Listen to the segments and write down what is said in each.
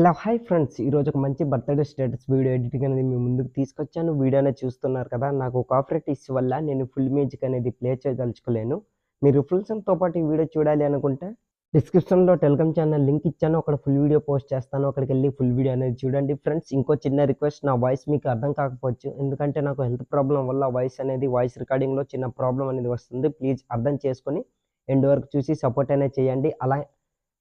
Hello hi friends, ఈరోజు ఒక మంచి బర్త్డే స్టేటస్ వీడియో ఎడిటింగ్ అనేది మీ ముందుకు తీసుకొచ్చాను. వీడియో అనేది చూస్తున్నారు కదా. నాకు కాపీరైట్ ఇష్యూ వల్ల నేను ఫుల్ మ్యూజిక్ అనేది ప్లే చేయదలుచుకోలేను. మీరు ఫుల్ సాంగ్తో పాటు ఈ వీడియో చూడాలి అనుకుంటే డిస్క్రిప్షన్లో టెలిగ్రామ్ ఛానల్ లింక్ ఇచ్చాను. అక్కడ ఫుల్ వీడియో పోస్ట్ చేస్తాను. అక్కడికి వెళ్ళి ఫుల్ వీడియో అనేది చూడండి. ఫ్రెండ్స్, ఇంకో చిన్న రిక్వెస్ట్, నా వాయిస్ మీకు అర్థం కాకపోవచ్చు, ఎందుకంటే నాకు హెల్త్ ప్రాబ్లం వల్ల వాయిస్ రికార్డింగ్లో చిన్న ప్రాబ్లం అనేది వస్తుంది. ప్లీజ్ అర్థం చేసుకొని ఎండ్ వరకు చూసి సపోర్ట్ అనేది చేయండి.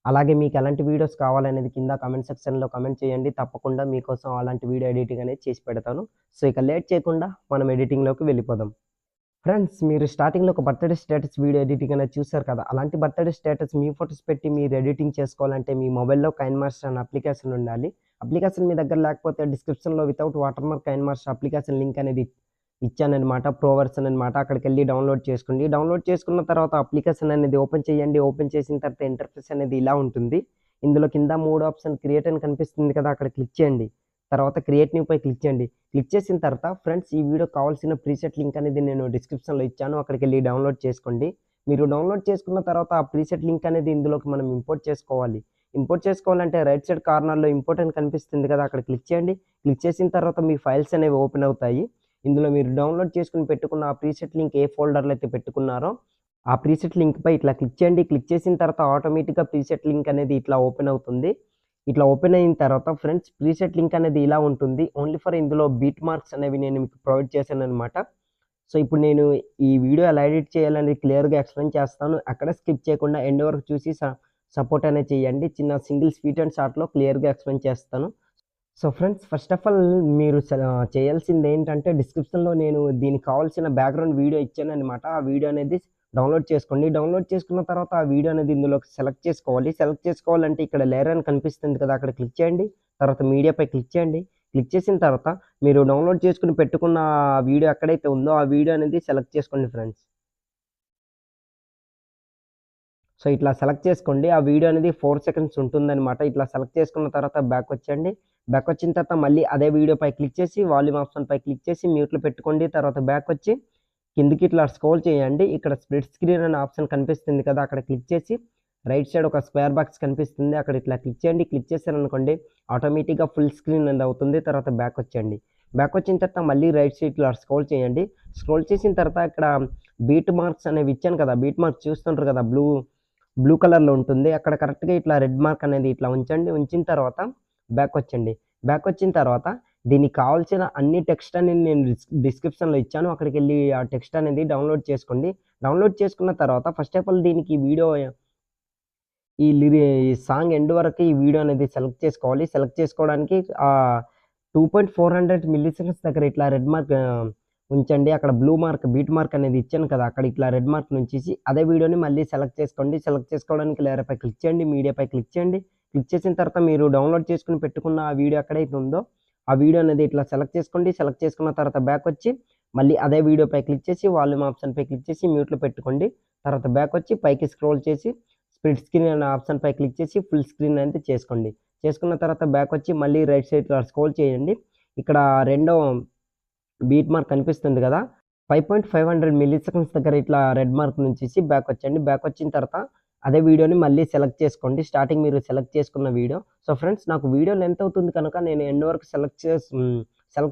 అలాగే మీకు ఎలాంటి వీడియోస్ కావాలనేది కింద కామెంట్ సెక్షన్‌లో కామెంట్ చేయండి. తప్పకుండా మీకోసం అలాంటి వీడియో ఎడిటింగ్ అనేది చేసి పెడతాను. సో, ఇక లేట్ చేయకుండా మనం ఎడిటింగ్‌లోకి వెళ్ళిపోదాం. ఫ్రెండ్స్, మీరు స్టార్టింగ్‌లో ఒక బర్త్‌డే స్టేటస్ వీడియో ఎడిటింగ్ అనేది చూసారు కదా. అలాంటి బర్త్‌డే స్టేటస్ మీ ఫోటోస్ పెట్టి మీరు ఎడిటింగ్ చేసుకోవాలంటే మీ మొబైల్‌లో కైన్మాస్టర్ అనే అప్లికేషన్ ఉండాలి. అప్లికేషన్ మీ దగ్గర లేకపోతే డిస్క్రిప్షన్‌లో వితౌట్ వాటర్‌మార్క్ కైన్మాస్టర్ అప్లికేషన్ లింక్ అనేది ఇచ్చాననమాట. ప్రో వర్షన్ అనమాట. అక్కడికెళ్ళి డౌన్‌లోడ్ చేసుకోండి. డౌన్‌లోడ్ చేసుకున్న తర్వాత అప్లికేషన్ అనేది ఓపెన్ చేయండి. ఓపెన్ చేసిన తర్వాత ఇంటర్ఫేస్ అనేది ఇలా ఉంటుంది. ఇందులో కింద 3 ఆప్షన్ క్రియేట్ అని కనిపిస్తుంది కదా. అక్కడ క్లిక్ చేయండి. తర్వాత క్రియేట్ న్యూపై క్లిక్ చేయండి. క్లిక్ చేసిన తర్వాత ఫ్రెండ్స్, ఈ వీడియోకి కావాల్సిన ప్రీసెట్ లింక్ అనేది నేను డిస్క్రిప్షన్‌లో ఇచ్చాను. అక్కడికెళ్ళి డౌన్‌లోడ్ చేసుకోండి. మీరు డౌన్‌లోడ్ చేసుకున్న తర్వాత ఆ ప్రీసెట్ లింక్ అనేది ఇందులోకి మనం ఇంపోర్ట్ చేసుకోవాలి. ఇంపోర్ట్ చేసుకోవాలంటే రైట్ సైడ్ కార్నర్‌లో ఇంపోర్ట్ అని కనిపిస్తుంది కదా. అక్కడ క్లిక్ చేయండి. క్లిక్ చేసిన తర్వాత మీ ఫైల్స్ అనేవి ఓపెన్ అవుతాయి. ఇందులో మీరు డౌన్‌లోడ్ చేసుకొని పెట్టుకున్న ఆ ప్రీసెట్ లింక్ ఏ ఫోల్డర్‌లో అయితే పెట్టుకున్నారో ఆ ప్రీసెట్ లింక్‌పై ఇట్లా క్లిక్ చేయండి. క్లిక్ చేసిన తర్వాత ఆటోమేటిక్‌గా ప్రీసెట్ లింక్ అనేది ఇట్లా ఓపెన్ అవుతుంది. ఇట్లా ఓపెన్ అయిన తర్వాత ఫ్రెండ్స్, ప్రీసెట్ లింక్ అనేది ఇలా ఉంటుంది. ఓన్లీ ఫర్ ఇందులో బీట్ మార్క్స్ అనేవి నేను మీకు ప్రొవైడ్ చేశాననమాట. సో, ఇప్పుడు నేను ఈ వీడియో ఎలా ఎడిట్ చేయాలనేది క్లియర్‌గా ఎక్స్‌ప్లెయిన్ చేస్తాను. అక్కడ స్కిప్ చేయకుండా ఎండ్ వరకు చూసి సపోర్ట్ అనేది చేయండి. చిన్న సింగిల్ స్వీట్ అండ్ షార్ట్‌లో క్లియర్‌గా ఎక్స్‌ప్లెయిన్ చేస్తాను. So friends, first of all మీరు చేయాల్సిందేంటంటే డిస్క్రిప్షన్‌లో నేను దీనికి కావాల్సిన బ్యాక్‌గ్రౌండ్ వీడియో ఇచ్చాననమాట. ఆ వీడియో అనేది డౌన్‌లోడ్ చేసుకోండి. డౌన్‌లోడ్ చేసుకున్న తర్వాత ఆ వీడియో అనేది ఇందులోకి సెలెక్ట్ చేసుకోవాలి. సెలెక్ట్ చేసుకోవాలంటే ఇక్కడ లేయర్ అని కనిపిస్తుంది కదా. అక్కడ క్లిక్ చేయండి. తర్వాత మీడియాపై క్లిక్ చేయండి. క్లిక్ చేసిన తర్వాత మీరు డౌన్‌లోడ్ చేసుకొని పెట్టుకున్న వీడియో ఎక్కడైతే ఉందో ఆ వీడియో అనేది సెలెక్ట్ చేసుకోండి ఫ్రెండ్స్. సో, ఇట్లా సెలెక్ట్ చేసుకోండి. ఆ వీడియో అనేది 4 సెకండ్స్ ఉంటుందనమాట. ఇట్లా సెలెక్ట్ చేసుకున్న తర్వాత బ్యాకొచ్చేయండి. బ్యాకొచ్చిన తర్వాత మళ్ళీ అదే వీడియోపై క్లిక్ చేసి వాల్యూమ్ ఆప్షన్‌పై క్లిక్ చేసి మ్యూట్‌లో పెట్టుకోండి. తర్వాత బ్యాకొచ్చి కిందకి ఇట్లా స్క్రోల్ చేయండి. ఇక్కడ స్ప్లిట్ స్క్రీన్ అనే ఆప్షన్ కనిపిస్తుంది కదా. అక్కడ క్లిక్ చేసి రైట్ సైడ్ ఒక స్క్వేర్ బాక్స్ కనిపిస్తుంది. అక్కడ ఇట్లా క్లిక్ చేయండి. క్లిక్ చేశారనుకోండి ఆటోమేటిక్‌గా ఫుల్ స్క్రీన్ అనేది అవుతుంది. తర్వాత బ్యాకొచ్చేయండి. బ్యాకొచ్చిన తర్వాత మళ్ళీ రైట్ సైడ్ ఇట్లా స్క్రోల్ చేయండి. స్క్రోల్ చేసిన తర్వాత ఇక్కడ బీట్ మార్క్స్ అనేవి ఇచ్చాను కదా. బీట్ మార్క్స్ చూస్తుంటారు కదా. బ్లూ కలర్‌లో ఉంటుంది. అక్కడ కరెక్ట్‌గా ఇట్లా రెడ్ మార్క్ అనేది ఇట్లా ఉంచండి. ఉంచిన తర్వాత బ్యాకొచ్చండి. బ్యాకొచ్చిన తర్వాత దీనికి కావాల్సిన అన్ని టెక్స్ట్ అనేది నేను డిస్క్రిప్షన్‌లో ఇచ్చాను. అక్కడికెళ్ళి ఆ టెక్స్ట్ అనేది డౌన్‌లోడ్ చేసుకోండి. డౌన్‌లోడ్ చేసుకున్న తర్వాత ఫస్ట్ ఆఫ్ ఆల్ దీనికి ఈ సాంగ్ ఎండ్ వరకు ఈ వీడియో అనేది సెలెక్ట్ చేసుకోవాలి. సెలెక్ట్ చేసుకోవడానికి 2.400 మిల్లీ సెకండ్స్ దగ్గర ఇట్లా రెడ్ మార్క్ ఉంచండి. అక్కడ బ్లూ మార్క్, బీట్ మార్క్ అనేది ఇచ్చాను కదా. అక్కడ ఇట్లా రెడ్ మార్క్‌ని ఉంచేసి అదే వీడియోని మళ్ళీ సెలెక్ట్ చేసుకోండి. సెలెక్ట్ చేసుకోవడానికి లేయర్‌పై క్లిక్ చేయండి. మీడియాపై క్లిక్ చేయండి. క్లిక్ చేసిన తర్వాత మీరు డౌన్‌లోడ్ చేసుకొని పెట్టుకున్న ఆ వీడియో ఎక్కడైతే ఉందో ఆ వీడియో అనేది ఇట్లా సెలెక్ట్ చేసుకోండి. సెలెక్ట్ చేసుకున్న తర్వాత బ్యాకొచ్చి మళ్ళీ అదే వీడియోపై క్లిక్ చేసి వాల్యూమ్ ఆప్షన్‌పై క్లిక్ చేసి మ్యూట్‌లో పెట్టుకోండి. తర్వాత బ్యాకొచ్చి పైకి స్క్రోల్ చేసి స్ప్లిట్ స్క్రీన్ అనే ఆప్షన్‌పై క్లిక్ చేసి ఫుల్ స్క్రీన్ అనేది చేసుకోండి. చేసుకున్న తర్వాత బ్యాకొచ్చి మళ్ళీ రైట్ సైడ్ ఇట్లా స్క్రోల్ చేయండి. ఇక్కడ రెండో బీట్ మార్క్ కనిపిస్తుంది కదా. 5.500 మిల్లీ సెకండ్స్ దగ్గర ఇట్లా రెడ్ మార్క్ నుంచేసి బ్యాకొచ్చండి. బ్యాకొచ్చిన తర్వాత అదే వీడియోని మళ్ళీ సెలెక్ట్ చేసుకోండి. స్టార్టింగ్ మీరు సెలెక్ట్ చేసుకున్న వీడియో. సో ఫ్రెండ్స్, నాకు వీడియో లెంత్ అవుతుంది కనుక నేను ఎండ్ వరకు సెలెక్ట్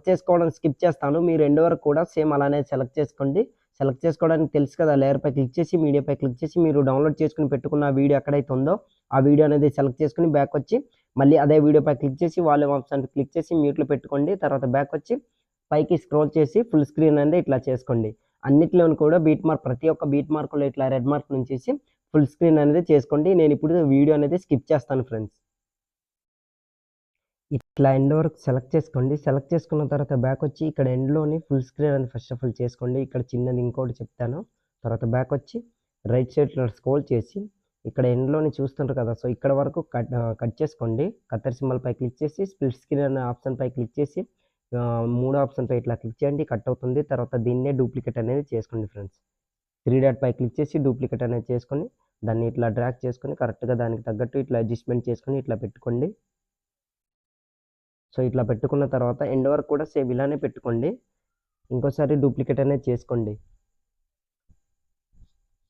చేసుకోవడం స్కిప్ చేస్తాను. మీరు ఎండ్ వరకు కూడా సేమ్ అలానే సెలెక్ట్ చేసుకోండి. సెలెక్ట్ చేసుకోవడానికి తెలుసు కదా. లేయర్‌పై క్లిక్ చేసి మీడియాపై క్లిక్ చేసి మీరు డౌన్‌లోడ్ చేసుకొని పెట్టుకున్న వీడియో ఎక్కడైతే ఉందో ఆ వీడియో అనేది సెలెక్ట్ చేసుకొని బ్యాకొచ్చి మళ్ళీ అదే వీడియోపై క్లిక్ చేసి వాల్యూమ్ ఆప్షన్ క్లిక్ చేసి మ్యూట్‌లో పెట్టుకోండి. తర్వాత బ్యాకొచ్చి పైకి స్క్రోల్ చేసి ఫుల్ స్క్రీన్ అనేది ఇట్లా చేసుకోండి. అన్నిట్లోను కూడా ప్రతి ఒక్క బీట్ మార్క్‌లో ఇట్లా రెడ్ మార్క్ నుంచేసి ఫుల్ స్క్రీన్ అనేది చేసుకోండి. నేనిప్పుడు వీడియో అనేది స్కిప్ చేస్తాను ఫ్రెండ్స్. ఇట్లా ఎండ్ వరకు సెలెక్ట్ చేసుకోండి. సెలెక్ట్ చేసుకున్న తర్వాత బ్యాకొచ్చి ఇక్కడ ఎండ్‌లోని ఫుల్ స్క్రీన్ అని ఫస్ట్ ఆఫ్ ఆల్ చేసుకోండి. ఇక్కడ చిన్నది ఇంకోటి చెప్తాను. తర్వాత బ్యాకొచ్చి రైట్ సైడ్ ఇట్లా స్క్రోల్ చేసి ఇక్కడ ఎండ్‌లోని చూస్తుంటారు కదా. సో, ఇక్కడ వరకు కట్ చేసుకోండి. కత్తెర సింబల్‌పై క్లిక్ చేసి స్ప్లిట్ స్క్రీన్ అనే ఆప్షన్‌పై క్లిక్ చేసి మూడో ఆప్షన్‌పై ఇట్లా క్లిక్ చేయండి. కట్ అవుతుంది. తర్వాత దీన్నే డూప్లికేట్ అనేది చేసుకోండి ఫ్రెండ్స్. 3 డాట్ పై క్లిక్ చేసి డూప్లికేట్ అనేది చేసుకొని దాన్ని ఇట్లా డ్రాగ్ చేసుకొని కరెక్ట్‌గా దానికి తగ్గట్టు ఇట్లా అడ్జస్ట్‌మెంట్ చేసుకొని ఇట్లా పెట్టుకోండి. సో, ఇట్లా పెట్టుకున్న తర్వాత ఎండ్ వరకు కూడా సేమ్ ఇలానే పెట్టుకోండి. ఇంకోసారి డూప్లికేట్ అనేది చేసుకోండి.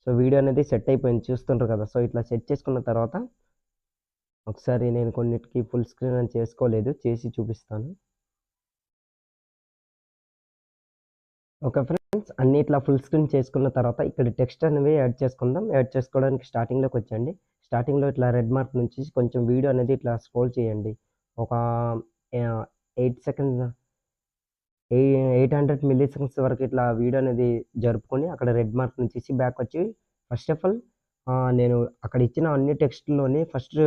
సో, వీడియో అనేది సెట్ అయిపోయింది చూస్తుండ్రు కదా. సో, ఇట్లా సెట్ చేసుకున్న తర్వాత ఒకసారి నేను కొన్నిటికి ఫుల్ స్క్రీన్ అని చేసుకోలేదు, చేసి చూపిస్తాను. ఓకే ఫ్రెండ్స్, అన్నీ ఇట్లా ఫుల్ స్క్రీన్ చేసుకున్న తర్వాత ఇక్కడ టెక్స్ట్ అనేవి యాడ్ చేసుకుందాం. యాడ్ చేసుకోవడానికి స్టార్టింగ్‌లోకి వచ్చేయండి. స్టార్టింగ్‌లో ఇట్లా రెడ్ మార్క్ నుంచి కొంచెం వీడియో అనేది ఇట్లా స్క్రోల్ చేయండి. ఒక 8 సెకండ్స్ 800 మిల్లీ సెకండ్స్ వరకు ఇట్లా వీడియో అనేది జరుపుకొని అక్కడ రెడ్ మార్క్ నుంచేసి బ్యాక్ వచ్చి ఫస్ట్ ఆఫ్ ఆల్ నేను అక్కడ ఇచ్చిన అన్ని టెక్స్ట్‌లోని ఫస్ట్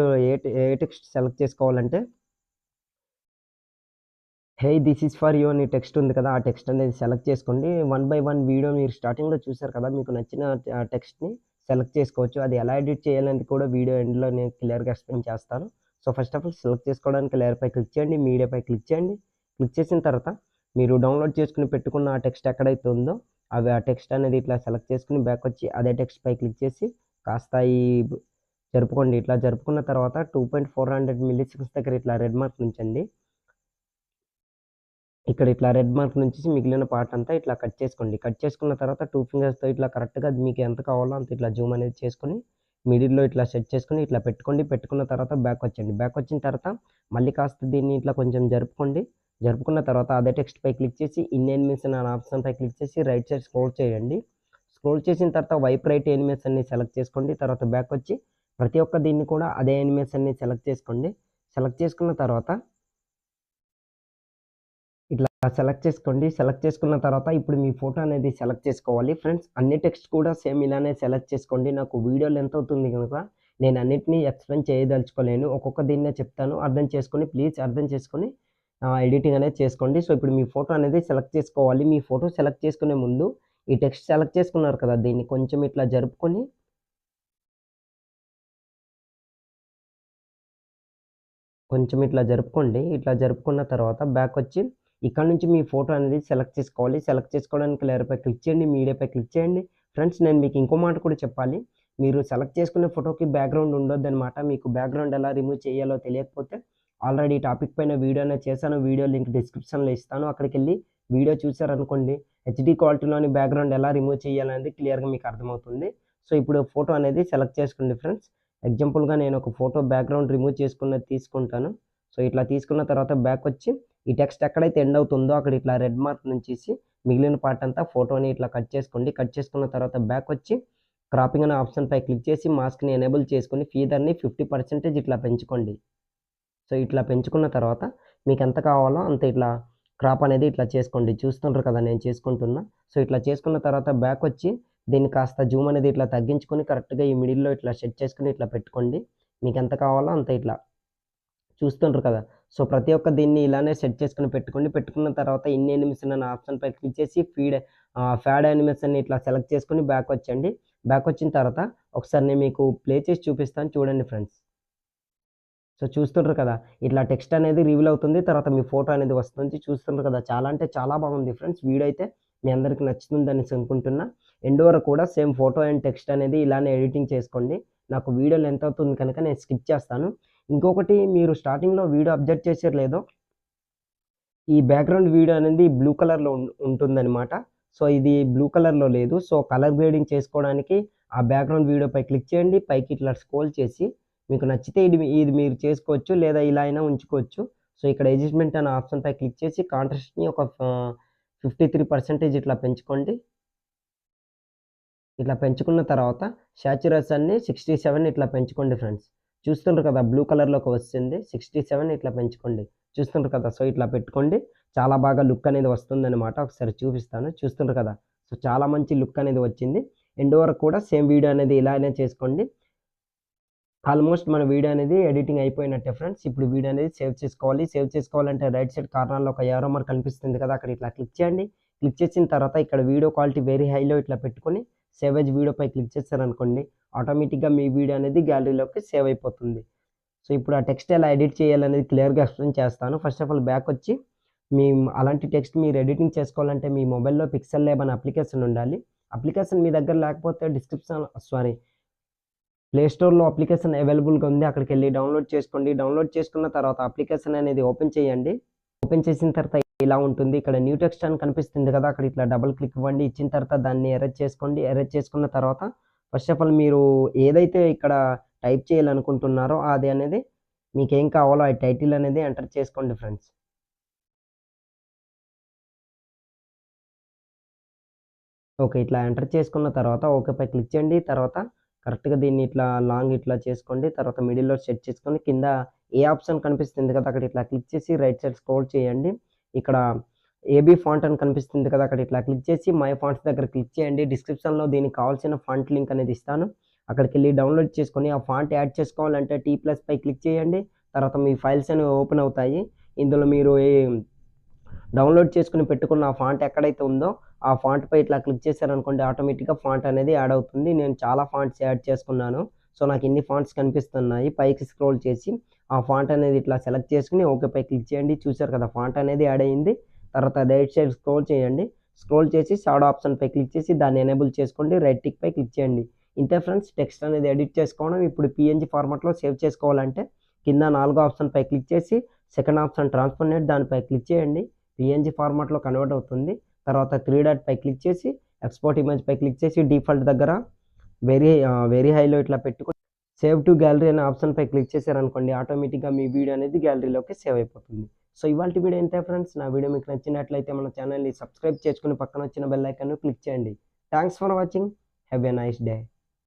ఏ టెక్స్ట్ సెలెక్ట్ చేసుకోవాలంటే hey this is for you అని టెక్స్ట్ ఉంది కదా! ఆ టెక్స్ట్ అనేది సెలెక్ట్ చేసుకోండి. వన్ బై వన్ వీడియో మీరు స్టార్టింగ్‌లో చూసారు కదా! మీకు నచ్చిన టెక్స్ట్‌ని సెలెక్ట్ చేసుకోవచ్చు. అది ఎలా ఎడిట్ చేయాలనేది కూడా వీడియో ఎండ్‌లో నేను క్లియర్‌గా ఎక్స్‌ప్లెయిన్ చేస్తాను. So, first of all select చేసుకోవడానికి లేయర్‌పై క్లిక్ చేయండి. మీడియాపై క్లిక్ చేయండి. క్లిక్ చేసిన తర్వాత మీరు డౌన్‌లోడ్ చేసుకొని పెట్టుకున్న ఆ టెక్స్ట్ ఎక్కడైతే ఉందో ఆ టెక్స్ట్ అనేది ఇట్లా సెలెక్ట్ చేసుకొని బ్యాక్ వచ్చి అదే టెక్స్ట్‌పై క్లిక్ చేసి కాస్త జరుపుకోండి. ఇట్లా జరుపుకున్న తర్వాత 2.400 మిల్లీ సెకండ్స్ దగ్గర ఇట్లా రెడ్ మార్క్ ఉంచండి. ఇక్కడ ఇట్లా రెడ్ మార్క్ నుంచి మిగిలిన పార్ట్ అంతా ఇట్లా కట్ చేసుకోండి. కట్ చేసుకున్న తర్వాత 2 ఫింగర్స్‌తో ఇట్లా కరెక్ట్‌గా మీకు ఎంత కావాలో అంత ఇట్లా జూమ్ అనేది చేసుకొని, మిడిల్‌లో ఇట్లా సెట్ చేసుకొని ఇట్లా పెట్టుకోండి. పెట్టుకున్న తర్వాత బ్యాక్ వచ్చేయండి. బ్యాక్ వచ్చిన తర్వాత మళ్ళీ కాస్త దీన్ని ఇట్లా కొంచెం జరుపుకోండి. జరుపుకున్న తర్వాత అదే టెక్స్ట్‌పై క్లిక్ చేసి ఇన్ యానిమేషన్ అనే ఆప్షన్‌పై క్లిక్ చేసి రైట్ సైడ్ స్క్రోల్ చేయండి. స్క్రోల్ చేసిన తర్వాత వైప్ రైట్ యానిమేషన్‌ని సెలెక్ట్ చేసుకోండి. తర్వాత బ్యాక్ వచ్చి ప్రతి ఒక్క దీన్ని కూడా అదే యానిమేషన్‌ని సెలెక్ట్ చేసుకోండి. సెలెక్ట్ చేసుకున్న తర్వాత ఇట్లా సెలెక్ట్ చేసుకోండి. సెలెక్ట్ చేసుకున్న తర్వాత ఇప్పుడు మీ ఫోటో అనేది సెలెక్ట్ చేసుకోవాలి. ఫ్రెండ్స్ అన్ని టెక్స్ట్ కూడా సేమ్ ఇలానే సెలెక్ట్ చేసుకోండి. నాకు వీడియో లెంత్ అవుతుంది కనుక నేను అన్నిటిని ఎక్స్‌ప్లెయిన్ చేయదలుచుకోలేను. ఒక్కొక్క దీన్నే చెప్తాను. అర్థం చేసుకొని ప్లీజ్ అర్థం చేసుకొని ఎడిటింగ్ అనేది చేసుకోండి. సో, ఇప్పుడు మీ ఫోటో అనేది సెలెక్ట్ చేసుకోవాలి. మీ ఫోటో సెలెక్ట్ చేసుకునే ముందు ఈ టెక్స్ట్ సెలెక్ట్ చేసుకున్నారు కదా! దీన్ని కొంచెం ఇట్లా జరుపుకొని కొంచెం ఇట్లా జరుపుకోండి. ఇట్లా జరుపుకున్న తర్వాత బ్యాక్ వచ్చి ఇక్కడ నుంచి మీ ఫోటో అనేది సెలెక్ట్ చేసుకోవాలి. సెలెక్ట్ చేసుకోవడానికి లేయర్‌పై క్లిక్ చేయండి. మీడియాపై క్లిక్ చేయండి. ఫ్రెండ్స్ నేను మీకు ఇంకో మాట కూడా చెప్పాలి. మీరు సెలెక్ట్ చేసుకునే ఫోటోకి బ్యాక్‌గ్రౌండ్ ఉండొద్దనమాట. మీకు బ్యాక్‌గ్రౌండ్ ఎలా రిమూవ్ చేయాలో తెలియకపోతే ఆల్రెడీ ఈ టాపిక్ పైన వీడియో అనేది చేశాను. వీడియో లింక్ డిస్క్రిప్షన్‌లో ఇస్తాను. అక్కడికెళ్ళి వీడియో చూసారనుకోండి, హెచ్‌డీ క్వాలిటీలోని బ్యాక్‌గ్రౌండ్ ఎలా రిమూవ్ చేయాలనేది క్లియర్‌గా మీకు అర్థమవుతుంది. సో, ఇప్పుడు ఫోటో అనేది సెలెక్ట్ చేసుకోండి ఫ్రెండ్స్. ఎగ్జాంపుల్‌గా నేను ఒక ఫోటో బ్యాక్‌గ్రౌండ్ రిమూవ్ చేసుకున్నది తీసుకుంటాను. సో, ఇట్లా తీసుకున్న తర్వాత బ్యాక్ వచ్చి ఈ టెక్స్ట్ ఎక్కడైతే ఎండ్ అవుతుందో అక్కడ ఇట్లా రెడ్ మార్క్ నుంచేసి మిగిలిన పార్ట్ అంతా ఫోటోని ఇట్లా కట్ చేసుకోండి. కట్ చేసుకున్న తర్వాత బ్యాక్ వచ్చి క్రాపింగ్ అనే ఆప్షన్‌పై క్లిక్ చేసి మాస్క్‌ని ఎనేబుల్ చేసుకొని ఫీదర్‌ని 50% ఇట్లా పెంచుకోండి. సో, ఇట్లా పెంచుకున్న తర్వాత మీకెంత కావాలో అంత ఇట్లా క్రాప్ అనేది ఇట్లా చేసుకోండి. చూస్తుండ్రు కదా నేను చేసుకుంటున్నా. సో, ఇట్లా చేసుకున్న తర్వాత బ్యాక్ వచ్చి దీన్ని కాస్త జూమ్ అనేది ఇట్లా తగ్గించుకొని కరెక్ట్‌గా ఈ మిడిల్‌లో ఇట్లా సెట్ చేసుకొని ఇట్లా పెట్టుకోండి. మీకెంత కావాలో అంత ఇట్లా చూస్తుండ్రు కదా! సో, ప్రతి ఒక్క దీన్ని ఇలానే సెట్ చేసుకొని పెట్టుకోండి. పెట్టుకున్న తర్వాత ఇన్ యానిమేషన్ అనే ఆప్షన్‌పై క్లిక్ చేసి ఫ్యాడ్ యానిమేషన్‌ని ఇట్లా సెలెక్ట్ చేసుకొని బ్యాక్ వచ్చేయండి. బ్యాక్ వచ్చిన తర్వాత ఒకసారి నేను మీకు ప్లే చేసి చూపిస్తాను చూడండి ఫ్రెండ్స్. సో, చూస్తుండ్రు కదా! ఇట్లా టెక్స్ట్ అనేది రివీల్ అవుతుంది. తర్వాత మీ ఫోటో అనేది వస్తుంది. చూస్తుండ్రు కదా! చాలా అంటే చాలా బాగుంది ఫ్రెండ్స్. వీడియో అయితే మీ అందరికి నచ్చుతుందనేసి అనుకుంటున్నా. ఎండ్ వరకు కూడా సేమ్ ఫోటో అండ్ టెక్స్ట్ అనేది ఇలానే ఎడిటింగ్ చేసుకోండి. నాకు వీడియో లెంత్ అవుతుంది కనుక నేను స్కిప్ చేస్తాను. ఇంకొకటి మీరు స్టార్టింగ్‌లో వీడియో అబ్జర్వ్ చేశారో లేదో, ఈ బ్యాక్‌గ్రౌండ్ వీడియో అనేది బ్లూ కలర్‌లో ఉంటుందనమాట. సో, ఇది బ్లూ కలర్‌లో లేదు. సో, కలర్ గ్రేడింగ్ చేసుకోవడానికి ఆ బ్యాక్‌గ్రౌండ్ వీడియోపై క్లిక్ చేయండి. పైకి ఇట్లా స్క్రోల్ చేసి మీకు నచ్చితే ఇది మీరు చేసుకోవచ్చు. లేదా ఇలా అయినా ఉంచుకోవచ్చు. సో, ఇక్కడ అడ్జస్ట్‌మెంట్ అనే ఆప్షన్‌పై క్లిక్ చేసి కాంట్రాస్ట్‌ని ఒక 53% ఇట్లా పెంచుకోండి. ఇట్లా పెంచుకున్న తర్వాత సాచురేషన్‌ని 67 ఇట్లా పెంచుకోండి ఫ్రెండ్స్. చూస్తుండ్రు కదా! బ్లూ కలర్‌లోకి వస్తుంది. 67 ఇట్లా పెంచుకోండి. చూస్తుండ్రు కదా! సో, ఇట్లా పెట్టుకోండి. చాలా బాగా లుక్ అనేది వస్తుందనమాట. ఒకసారి చూపిస్తాను. చూస్తుండ్రు కదా! సో, చాలా మంచి లుక్ అనేది వచ్చింది. ఎండ్ వరకు కూడా సేమ్ వీడియో అనేది ఇలానే చేసుకోండి. ఆల్మోస్ట్ మన వీడియో అనేది ఎడిటింగ్ అయిపోయినట్టే ఫ్రెండ్స్. ఇప్పుడు వీడియో అనేది సేవ్ చేసుకోవాలి. సేవ్ చేసుకోవాలంటే రైట్ సైడ్ కార్నర్‌లో ఒక యారో మార్క్ కనిపిస్తుంది కదా! అక్కడ ఇట్లా క్లిక్ చేయండి. క్లిక్ చేసిన తర్వాత ఇక్కడ వీడియో క్వాలిటీ వెరీ హైలో ఇట్లా పెట్టుకొని సేవ్ యాజ్ వీడియోపై క్లిక్ చేశారనుకోండి, ఆటోమేటిక్‌గా మీ వీడియో అనేది గ్యాలరీలోకి సేవ్ అయిపోతుంది. సో, ఇప్పుడు ఆ టెక్స్ట్ ఎలా ఎడిట్ చేయాలనేది క్లియర్‌గా ఎక్స్‌ప్లెయిన్ చేస్తాను. ఫస్ట్ ఆఫ్ ఆల్ బ్యాక్ వచ్చి మీ అలాంటి టెక్స్ట్ మీరు ఎడిటింగ్ చేసుకోవాలంటే మీ మొబైల్‌లో పిక్సెల్ ల్యాబ్ అనే అప్లికేషన్ ఉండాలి. అప్లికేషన్ మీ దగ్గర లేకపోతే ప్లే స్టోర్‌లో అప్లికేషన్ అవైలబుల్‌గా ఉంది. అక్కడికెళ్ళి డౌన్‌లోడ్ చేసుకోండి. డౌన్‌లోడ్ చేసుకున్న తర్వాత అప్లికేషన్ అనేది ఓపెన్ చేయండి. ఓపెన్ చేసిన తర్వాత ఇలా ఉంటుంది. ఇక్కడ న్యూ టెక్స్ట్ అని కనిపిస్తుంది కదా! అక్కడ ఇట్లా డబుల్ క్లిక్ ఇవ్వండి. ఇచ్చిన తర్వాత దాన్ని ఎరేజ్ చేసుకోండి. ఎరేజ్ చేసుకున్న తర్వాత ఫస్ట్ ఆఫ్ ఆల్ మీరు ఏదైతే ఇక్కడ టైప్ చేయాలనుకుంటున్నారో అది అనేది మీకేం కావాలో ఆ టైటిల్ అనేది ఎంటర్ చేసుకోండి ఫ్రెండ్స్. ఓకే. ఇట్లా ఎంటర్ చేసుకున్న తర్వాత ఓకేపై క్లిక్ చేయండి. తర్వాత కరెక్ట్‌గా దీన్ని ఇట్లా లాంగ్ ఇట్లా చేసుకోండి. తర్వాత మిడిల్‌లో సెట్ చేసుకొని కింద ఏ ఆప్షన్ కనిపిస్తుంది కదా! అక్కడ ఇట్లా క్లిక్ చేసి రైట్ సైడ్ స్క్రోల్ చేయండి. ఇక్కడ ఏబీ ఫాంట్ అని కనిపిస్తుంది కదా! అక్కడ ఇట్లా క్లిక్ చేసి మై ఫాంట్స్ దగ్గర క్లిక్ చేయండి. డిస్క్రిప్షన్‌లో దీనికి కావాల్సిన ఫాంట్ లింక్ అనేది ఇస్తాను. అక్కడికెళ్ళి డౌన్‌లోడ్ చేసుకొని ఆ ఫాంట్ యాడ్ చేసుకోవాలంటే టీ ప్లస్ పై క్లిక్ చేయండి. తర్వాత మీ ఫైల్స్ అనేవి ఓపెన్ అవుతాయి. ఇందులో మీరు డౌన్‌లోడ్ చేసుకొని పెట్టుకున్న ఆ ఫాంట్ ఎక్కడైతే ఉందో, ఆ ఫాంట్‌పై ఇట్లా క్లిక్ చేశారనుకోండి ఆటోమేటిక్‌గా ఫాంట్ అనేది యాడ్ అవుతుంది. నేను చాలా ఫాంట్స్ యాడ్ చేసుకున్నాను. సో, నాకు ఇన్ని ఫాంట్స్ కనిపిస్తున్నాయి. పైకి స్క్రోల్ చేసి ఆ ఫాంట్ అనేది ఇట్లా సెలెక్ట్ చేసుకొని ఓకేపై క్లిక్ చేయండి. చూసారు కదా! ఫాంట్ అనేది యాడ్ అయింది. తర్వాత రైట్ సైడ్ స్క్రోల్ చేయండి. స్క్రోల్ చేసి షాడో ఆప్షన్‌పై క్లిక్ చేసి దాన్ని ఎనేబుల్ చేసుకోండి. రైట్ టిక్‌పై క్లిక్ చేయండి. ఇంతే ఫ్రెండ్స్, టెక్స్ట్ అనేది ఎడిట్ చేసుకోవడం. ఇప్పుడు పీఎన్‌జీ ఫార్మాట్‌లో సేవ్ చేసుకోవాలంటే కింద నాలుగో ఆప్షన్‌పై క్లిక్ చేసి సెకండ్ ఆప్షన్ ట్రాన్స్ఫర్మేట్ దానిపై క్లిక్ చేయండి. పీఎన్‌జీ ఫార్మాట్‌లో కన్వర్ట్ అవుతుంది. తర్వాత 3 డాట్ పై క్లిక్ చేసి ఎక్స్‌పోర్ట్ ఇమేజ్ పై క్లిక్ చేసి డిఫాల్ట్ దగ్గర వెరీ హైలో ఇట్లా పెట్టుకొని సేవ్ టు గ్యాలరీ అనే ఆప్షన్‌పై క్లిక్ చేశారనుకోండి ఆటోమేటిక్‌గా మీ వీడియో అనేది గ్యాలరీలోకి సేవ్ అయిపోతుంది. సో, ఇవాల్టి వీడియో ఇంతే ఫ్రెండ్స్. నా వీడియో మీకు నచ్చినట్లయితే మన ఛానెల్‌ని సబ్స్క్రైబ్ చేసుకొని పక్కన వచ్చిన బెల్ ఐకాన్‌ను క్లిక్ చేయండి. Thanks for watching. Have a nice day.